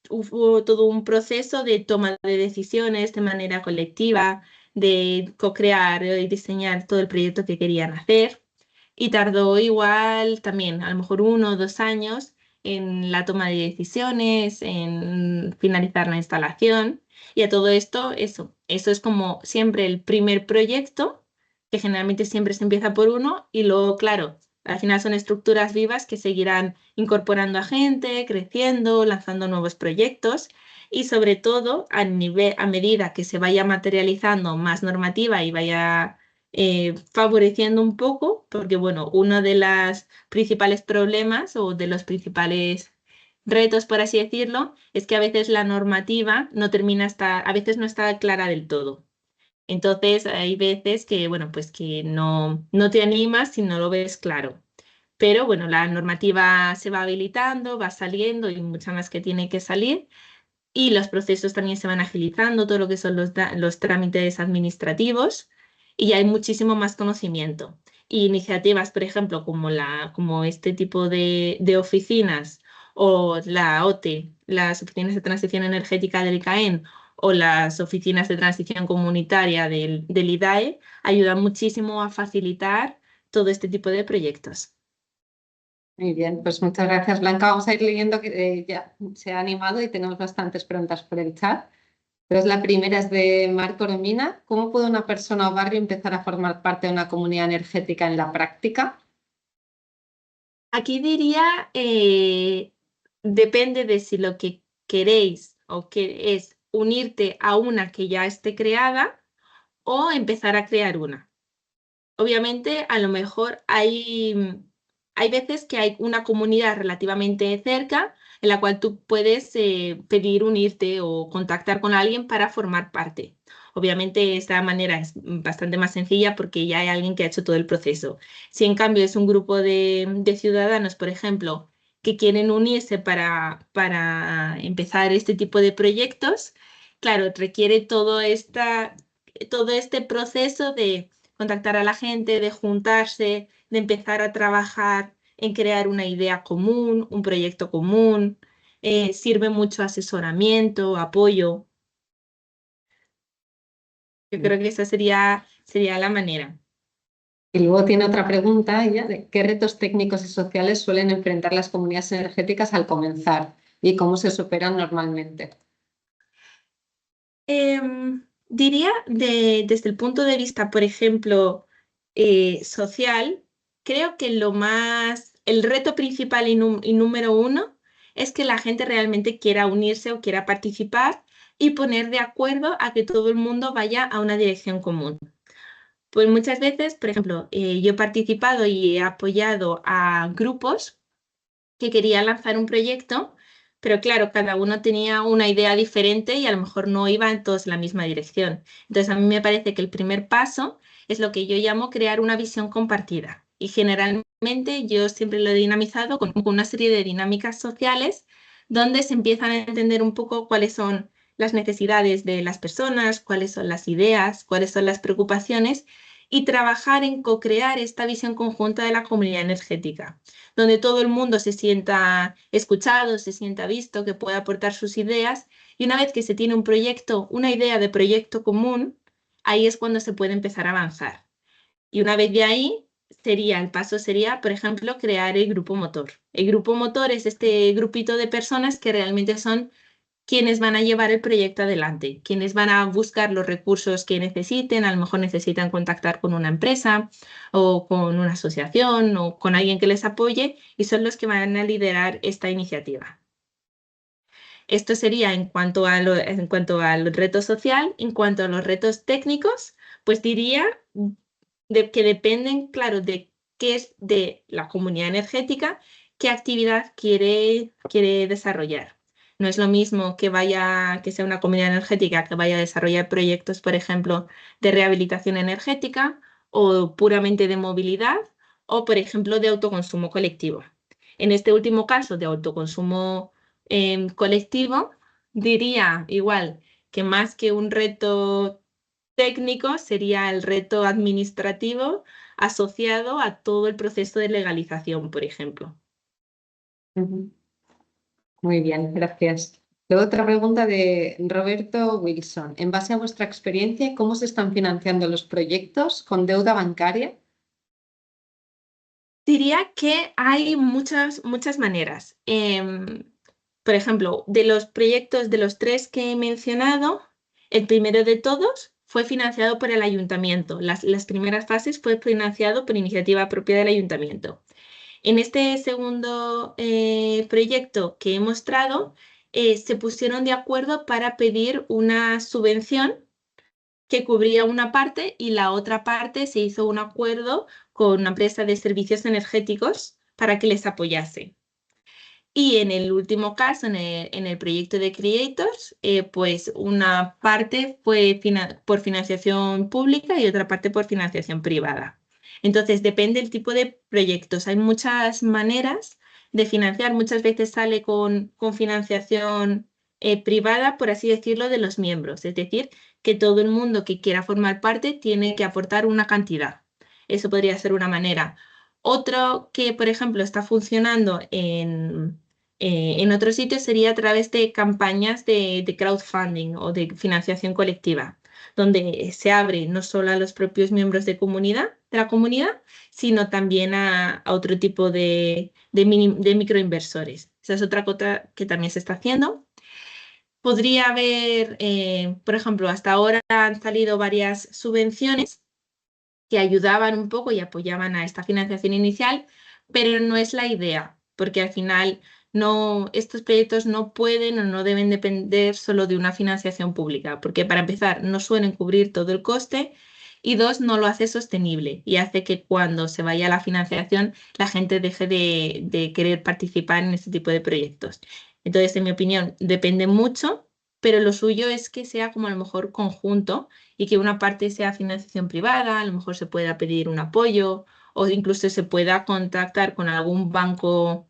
hubo todo un proceso de toma de decisiones de manera colectiva, de co-crear y diseñar todo el proyecto que querían hacer y tardó igual también, a lo mejor 1 o 2 años en la toma de decisiones, en finalizar la instalación. Y a todo esto, eso es como siempre el primer proyecto, que generalmente siempre se empieza por uno, y luego, claro, al final son estructuras vivas que seguirán incorporando a gente, creciendo, lanzando nuevos proyectos. Y sobre todo, a medida que se vaya materializando más normativa y vaya favoreciendo un poco, porque bueno, uno de los principales problemas o de los principales retos, por así decirlo, es que a veces la normativa no termina a veces no está clara del todo. Entonces hay veces que, bueno, pues que no te animas si no lo ves claro. Pero bueno, la normativa se va habilitando, va saliendo y mucha más que tiene que salir. Y los procesos también se van agilizando, todo lo que son los trámites administrativos, y ya hay muchísimo más conocimiento. Y iniciativas, por ejemplo, como este tipo de oficinas o la OTE, las oficinas de transición energética del ICAEN, o las oficinas de transición comunitaria del IDAE ayudan muchísimo a facilitar todo este tipo de proyectos. Muy bien, pues muchas gracias, Blanca. Vamos a ir leyendo que ya se ha animado y tenemos bastantes preguntas por el chat. Entonces, la primera es de Marco Romina. ¿Cómo puede una persona o barrio empezar a formar parte de una comunidad energética en la práctica? Aquí diría, depende de si lo que queréis o que es unirte a una que ya esté creada o empezar a crear una. Obviamente, a lo mejor hay veces que hay una comunidad relativamente cerca en la cual tú puedes pedir unirte o contactar con alguien para formar parte. Obviamente, esta manera es bastante más sencilla porque ya hay alguien que ha hecho todo el proceso. Si en cambio es un grupo de ciudadanos, por ejemplo, que quieren unirse para empezar este tipo de proyectos, claro, requiere todo este proceso de contactar a la gente, de juntarse, de empezar a trabajar en crear una idea común, un proyecto común. Sirve mucho asesoramiento, apoyo. Yo creo que esa sería la manera. Y luego tiene otra pregunta ella de qué retos técnicos y sociales suelen enfrentar las comunidades energéticas al comenzar y cómo se superan normalmente. Diría desde el punto de vista, por ejemplo, social, creo que el reto principal y número uno es que la gente realmente quiera unirse o quiera participar y poner de acuerdo a que todo el mundo vaya a una dirección común. Pues muchas veces, por ejemplo, yo he participado y he apoyado a grupos que querían lanzar un proyecto, pero claro, cada uno tenía una idea diferente y a lo mejor no iban todos en la misma dirección. Entonces, a mí me parece que el primer paso es lo que yo llamo crear una visión compartida. Y generalmente yo siempre lo he dinamizado con una serie de dinámicas sociales donde se empiezan a entender un poco cuáles son las necesidades de las personas, cuáles son las ideas, cuáles son las preocupaciones y trabajar en co-crear esta visión conjunta de la comunidad energética donde todo el mundo se sienta escuchado, se sienta visto, que pueda aportar sus ideas. Y una vez que se tiene un proyecto, una idea de proyecto común, ahí es cuando se puede empezar a avanzar. Y una vez de ahí, el paso sería, por ejemplo, crear el grupo motor. El grupo motor es este grupito de personas que realmente son quienes van a llevar el proyecto adelante, quienes van a buscar los recursos que necesiten, a lo mejor necesitan contactar con una empresa o con una asociación o con alguien que les apoye y son los que van a liderar esta iniciativa. Esto sería en cuanto al reto social. En cuanto a los retos técnicos, pues diría que dependen, claro, de qué es de la comunidad energética, qué actividad quiere desarrollar. No es lo mismo que sea una comunidad energética que vaya a desarrollar proyectos, por ejemplo, de rehabilitación energética o puramente de movilidad o, por ejemplo, de autoconsumo colectivo. En este último caso de autoconsumo colectivo, diría igual que más que un reto técnico sería el reto administrativo asociado a todo el proceso de legalización, por ejemplo. Muy bien, gracias. Luego otra pregunta de Roberto Wilson. En base a vuestra experiencia, ¿cómo se están financiando los proyectos? ¿Con deuda bancaria? Diría que hay muchas maneras. Por ejemplo, de los proyectos de los tres que he mencionado, el primero de todos fue financiado por el ayuntamiento. Las primeras fases fue financiado por iniciativa propia del ayuntamiento. En este segundo proyecto que he mostrado, se pusieron de acuerdo para pedir una subvención que cubría una parte y la otra parte se hizo un acuerdo con una empresa de servicios energéticos para que les apoyase. Y en el último caso, en el proyecto de Creators, pues una parte fue por financiación pública y otra parte por financiación privada. Entonces, depende del tipo de proyectos. Hay muchas maneras de financiar. Muchas veces sale con financiación privada, por así decirlo, de los miembros. Es decir, que todo el mundo que quiera formar parte tiene que aportar una cantidad. Eso podría ser una manera. Otro que, por ejemplo, está funcionando en en otros sitios sería a través de campañas de crowdfunding o de financiación colectiva, donde se abre no solo a los propios miembros de la comunidad, sino también a otro tipo de microinversores. Esa es otra cosa que también se está haciendo. Podría haber, por ejemplo, hasta ahora han salido varias subvenciones que ayudaban un poco y apoyaban a esta financiación inicial, pero no es la idea, porque al final estos proyectos no pueden o no deben depender solo de una financiación pública, porque para empezar no suelen cubrir todo el coste y dos, no lo hace sostenible y hace que cuando se vaya a la financiación la gente deje de querer participar en este tipo de proyectos. Entonces, en mi opinión, depende mucho, pero lo suyo es que sea como a lo mejor conjunto y que una parte sea financiación privada, a lo mejor se pueda pedir un apoyo o incluso se pueda contactar con algún banco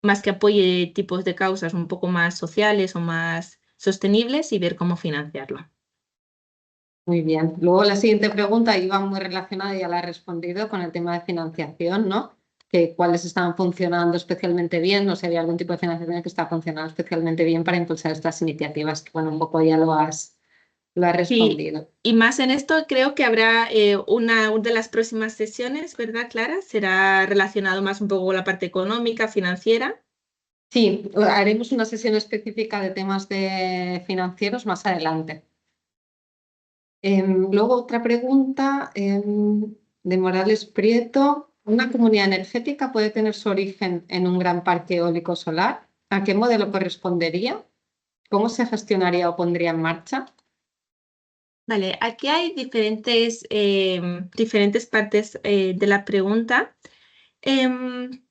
más que apoye tipos de causas un poco más sociales o más sostenibles y ver cómo financiarlo. Muy bien. Luego la siguiente pregunta iba muy relacionada, ya la he respondido, con el tema de financiación, ¿no? Que cuáles estaban funcionando especialmente bien, o si había algún tipo de financiación que está funcionando especialmente bien para impulsar estas iniciativas, que bueno, un poco ya lo has Sí, respondido. y más en esto creo que habrá una de las próximas sesiones, ¿verdad, Clara? Será relacionado más un poco con la parte económica, financiera. Sí, haremos una sesión específica de temas financieros más adelante. Luego otra pregunta de Morales Prieto. ¿Una comunidad energética puede tener su origen en un gran parque eólico solar? ¿A qué modelo correspondería? ¿Cómo se gestionaría o pondría en marcha? Vale, aquí hay diferentes partes de la pregunta. Em,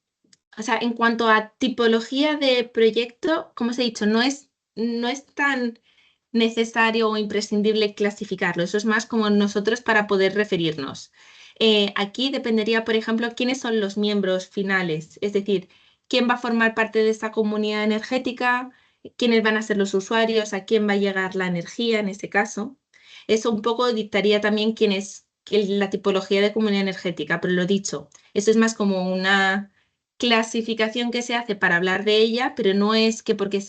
o sea, en cuanto a tipología de proyecto, como os he dicho, no es tan necesario o imprescindible clasificarlo. Eso es más como nosotros para poder referirnos. Aquí dependería, por ejemplo, quiénes son los miembros finales, es decir, quién va a formar parte de esta comunidad energética, quiénes van a ser los usuarios, a quién va a llegar la energía en ese caso. Eso un poco dictaría también la tipología de comunidad energética, pero lo dicho, eso es más como una clasificación que se hace para hablar de ella, pero no es que porque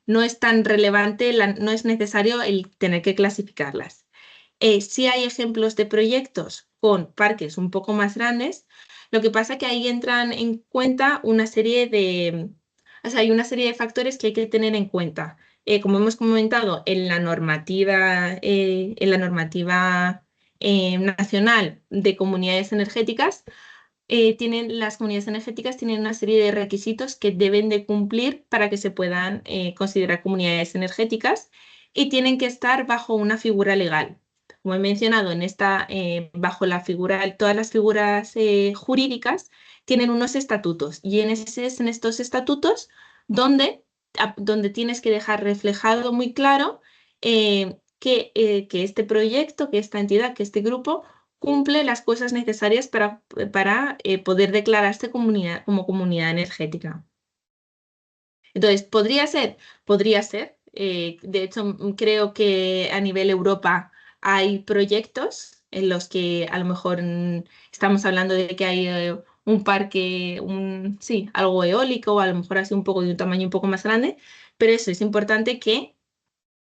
no es tan relevante, no es necesario el tener que clasificarlas. Sí hay ejemplos de proyectos con parques un poco más grandes, lo que pasa que ahí entran en cuenta hay una serie de factores que hay que tener en cuenta. Como hemos comentado, en la normativa nacional de comunidades energéticas, las comunidades energéticas tienen una serie de requisitos que deben de cumplir para que se puedan considerar comunidades energéticas y tienen que estar bajo una figura legal. Como he mencionado, bajo todas las figuras jurídicas tienen unos estatutos y en estos estatutos donde tienes que dejar reflejado muy claro que este proyecto, que esta entidad, que este grupo cumple las cosas necesarias para poder declararse como comunidad energética. Entonces, podría ser. De hecho, creo que a nivel Europa hay proyectos en los que a lo mejor estamos hablando de que hay un parque, sí, algo eólico o a lo mejor así un poco de un tamaño un poco más grande, pero eso es importante que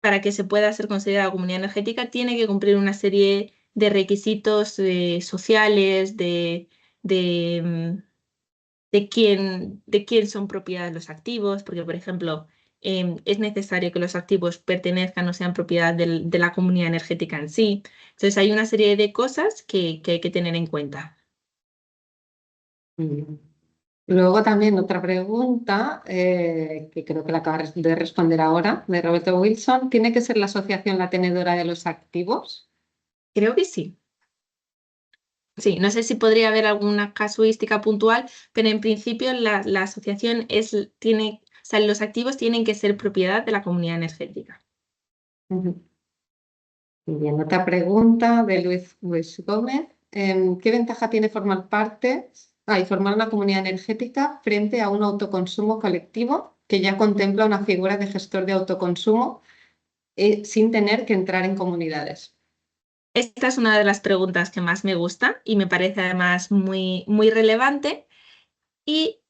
para que se pueda ser considerada comunidad energética, tiene que cumplir una serie de requisitos sociales, de, mm, de quién son propiedad los activos, porque, por ejemplo, es necesario que los activos pertenezcan o sean propiedad de la comunidad energética en sí. Entonces, hay una serie de cosas que hay que tener en cuenta. Muy bien. Luego también otra pregunta, que creo que la acabas de responder ahora, de Roberto Wilson. ¿Tiene que ser la asociación la tenedora de los activos? Creo que sí. Sí, no sé si podría haber alguna casuística puntual, pero en principio la asociación o sea, los activos tienen que ser propiedad de la comunidad energética. Ujú. Muy bien, otra pregunta de Luis Gómez. ¿Qué ventaja tiene formar una comunidad energética frente a un autoconsumo colectivo que ya contempla una figura de gestor de autoconsumo sin tener que entrar en comunidades? Esta es una de las preguntas que más me gusta y me parece además muy, muy relevante. Y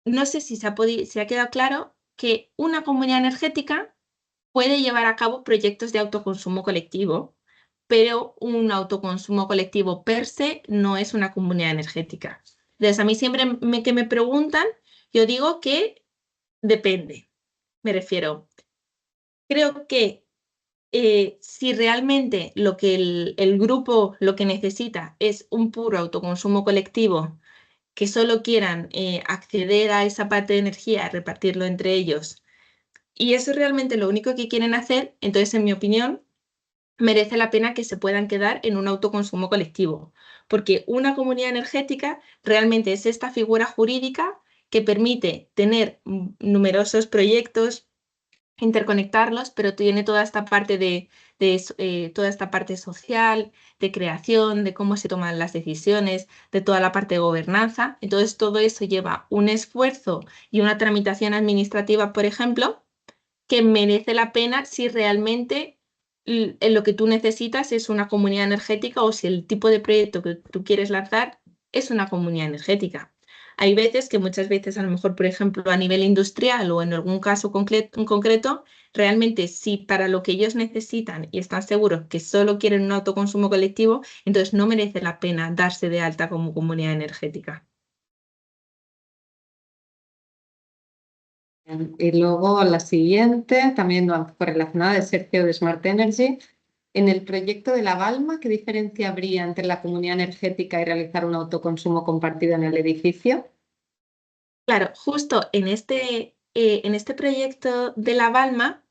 no sé si se ha quedado claro que una comunidad energética puede llevar a cabo proyectos de autoconsumo colectivo, pero un autoconsumo colectivo per se no es una comunidad energética. Entonces, a mí siempre que me preguntan, yo digo que depende. Me refiero, creo que si realmente lo que el grupo lo que necesita es un puro autoconsumo colectivo, que solo quieran acceder a esa parte de energía, repartirlo entre ellos, y eso es realmente lo único que quieren hacer, entonces, en mi opinión, merece la pena que se puedan quedar en un autoconsumo colectivo, porque una comunidad energética realmente es esta figura jurídica que permite tener numerosos proyectos, interconectarlos, pero tiene toda esta parte toda esta parte social, de creación, de cómo se toman las decisiones, de toda la parte de gobernanza. Entonces, todo eso lleva un esfuerzo y una tramitación administrativa, por ejemplo, que merece la pena si realmente lo que tú necesitas es una comunidad energética o si el tipo de proyecto que tú quieres lanzar es una comunidad energética. Hay veces que muchas veces, a lo mejor, por ejemplo, a nivel industrial o en algún caso en concreto, realmente si para lo que ellos necesitan y están seguros que solo quieren un autoconsumo colectivo, entonces no merece la pena darse de alta como comunidad energética. Y luego la siguiente, también correlacionada, de Sergio de Smart Energy. En el proyecto de La Balma, ¿qué diferencia habría entre la comunidad energética y realizar un autoconsumo compartido en el edificio? Claro, justo en este proyecto de La Balma,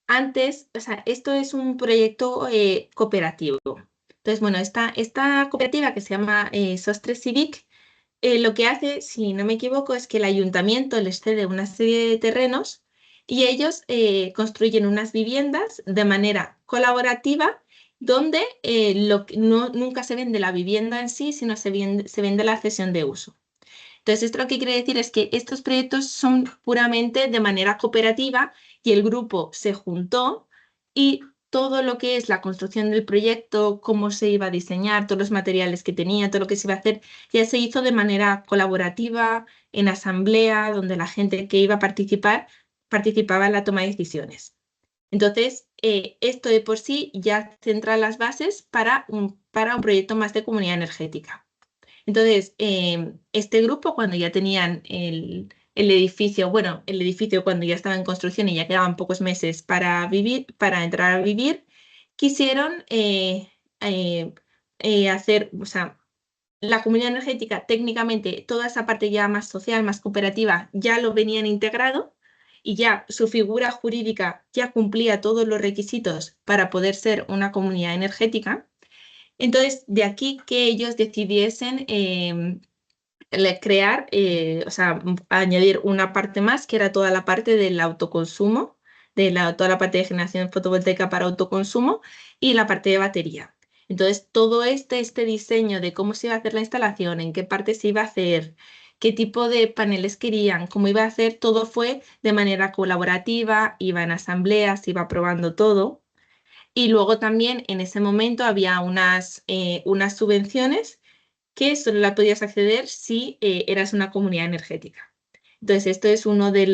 antes, o sea, esto es un proyecto cooperativo. Entonces, bueno, esta cooperativa que se llama Sostre Civic, lo que hace, si no me equivoco, es que el ayuntamiento les cede una serie de terrenos y ellos construyen unas viviendas de manera colaborativa donde nunca se vende la vivienda en sí, sino se vende la cesión de uso. Entonces, esto lo que quiere decir es que estos proyectos son puramente de manera cooperativa y el grupo se juntó y todo lo que es la construcción del proyecto, cómo se iba a diseñar, todos los materiales que tenía, todo lo que se iba a hacer, ya se hizo de manera colaborativa, en asamblea, donde la gente que iba a participar participaba en la toma de decisiones. Entonces, esto de por sí ya centra las bases para un proyecto más de comunidad energética. Entonces, este grupo, cuando ya tenían el edificio, bueno, el edificio cuando ya estaba en construcción y ya quedaban pocos meses para entrar a vivir, quisieron hacer, o sea, la comunidad energética, técnicamente, toda esa parte ya más social, más cooperativa, ya lo venían integrado y ya su figura jurídica ya cumplía todos los requisitos para poder ser una comunidad energética. Entonces, de aquí que ellos decidiesen crear, o sea, añadir una parte más, que era toda la parte del autoconsumo, toda la parte de generación fotovoltaica para autoconsumo y la parte de batería. Entonces, todo este diseño de cómo se iba a hacer la instalación, en qué parte se iba a hacer, qué tipo de paneles querían, cómo iba a hacer, todo fue de manera colaborativa, iba en asambleas, iba probando todo. Y luego también en ese momento había unas subvenciones que solo la podías acceder si eras una comunidad energética. Entonces, esto es uno de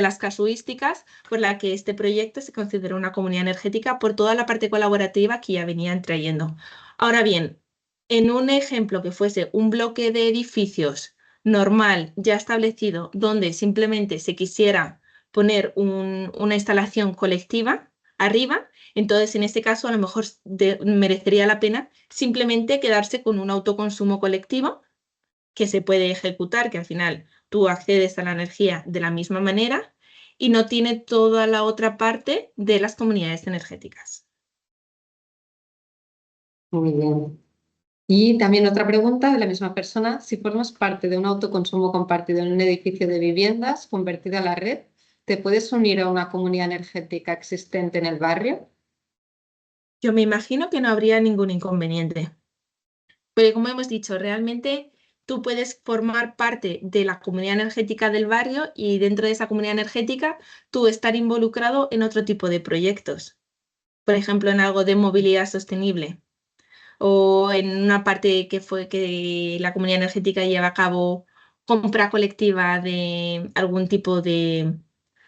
las casuísticas por la que este proyecto se considera una comunidad energética por toda la parte colaborativa que ya venían trayendo. Ahora bien, en un ejemplo que fuese un bloque de edificios normal, ya establecido, donde simplemente se quisiera poner una instalación colectiva arriba, entonces en este caso a lo mejor merecería la pena simplemente quedarse con un autoconsumo colectivo que se puede ejecutar, que al final tú accedes a la energía de la misma manera y no tiene toda la otra parte de las comunidades energéticas. Muy bien. Y también otra pregunta de la misma persona: si formas parte de un autoconsumo compartido en un edificio de viviendas convertido a la red, ¿te puedes unir a una comunidad energética existente en el barrio? Yo me imagino que no habría ningún inconveniente, pero como hemos dicho, realmente tú puedes formar parte de la comunidad energética del barrio y dentro de esa comunidad energética tú estar involucrado en otro tipo de proyectos, por ejemplo, en algo de movilidad sostenible. o en una parte que fue que la comunidad energética lleva a cabo compra colectiva de algún tipo de,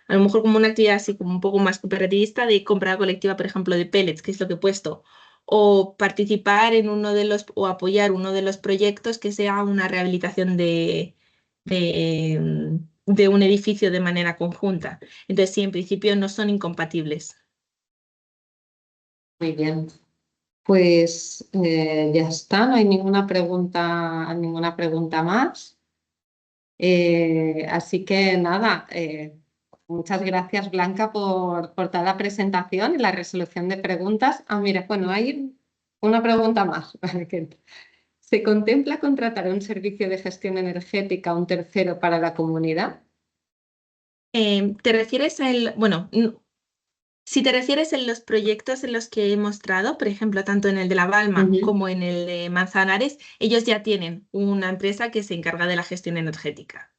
a lo mejor como una actividad así como un poco más cooperativista de compra colectiva, por ejemplo, de pellets, que es lo que he puesto, o participar en uno de los, o apoyar uno de los proyectos que sea una rehabilitación de un edificio de manera conjunta. Entonces, sí, en principio no son incompatibles. Muy bien. Pues ya está, no hay ninguna pregunta más. Así que nada, muchas gracias Blanca por toda la presentación y la resolución de preguntas. Ah, mira, bueno, hay una pregunta más. ¿Se contempla contratar un servicio de gestión energética a un tercero para la comunidad? ¿Te refieres bueno, si te refieres en los proyectos en los que he mostrado, por ejemplo, tanto en el de La Balma Ujú. como en el de Manzanares, ellos ya tienen una empresa que se encarga de la gestión energética.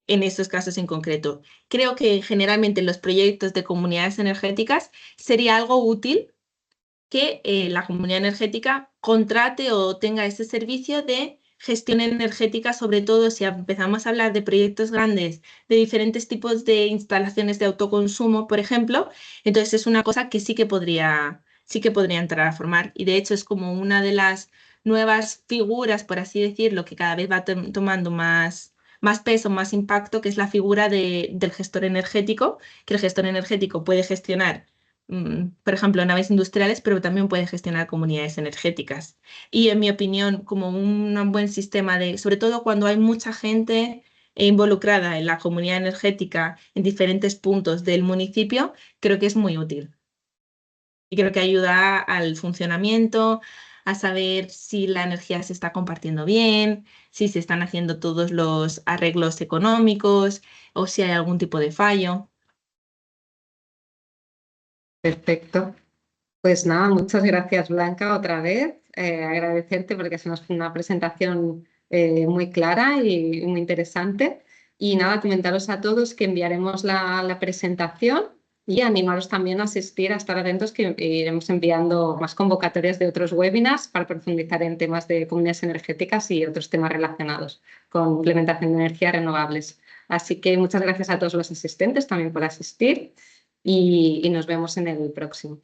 En estos casos en concreto, creo que generalmente en los proyectos de comunidades energéticas sería algo útil que la comunidad energética contrate o tenga ese servicio de gestión energética, sobre todo si empezamos a hablar de proyectos grandes, de diferentes tipos de instalaciones de autoconsumo, por ejemplo, entonces es una cosa que sí que podría entrar a formar. Y de hecho es como una de las nuevas figuras, por así decirlo, que cada vez va tomando más peso, más impacto, que es la figura del gestor energético, que el gestor energético puede gestionar por ejemplo, naves industriales, pero también puede gestionar comunidades energéticas. Y en mi opinión, como un buen sistema de, sobre todo cuando hay mucha gente involucrada en la comunidad energética en diferentes puntos del municipio, creo que es muy útil. Y creo que ayuda al funcionamiento, a saber si la energía se está compartiendo bien, si se están haciendo todos los arreglos económicos o si hay algún tipo de fallo. Perfecto. Pues nada, muchas gracias Blanca otra vez. Agradecerte porque es una presentación muy clara y muy interesante. Y nada, comentaros a todos que enviaremos la presentación y animaros también a asistir, a estar atentos que iremos enviando más convocatorias de otros webinars para profundizar en temas de comunidades energéticas y otros temas relacionados con implementación de energías renovables. Así que muchas gracias a todos los asistentes también por asistir y nos vemos en el próximo.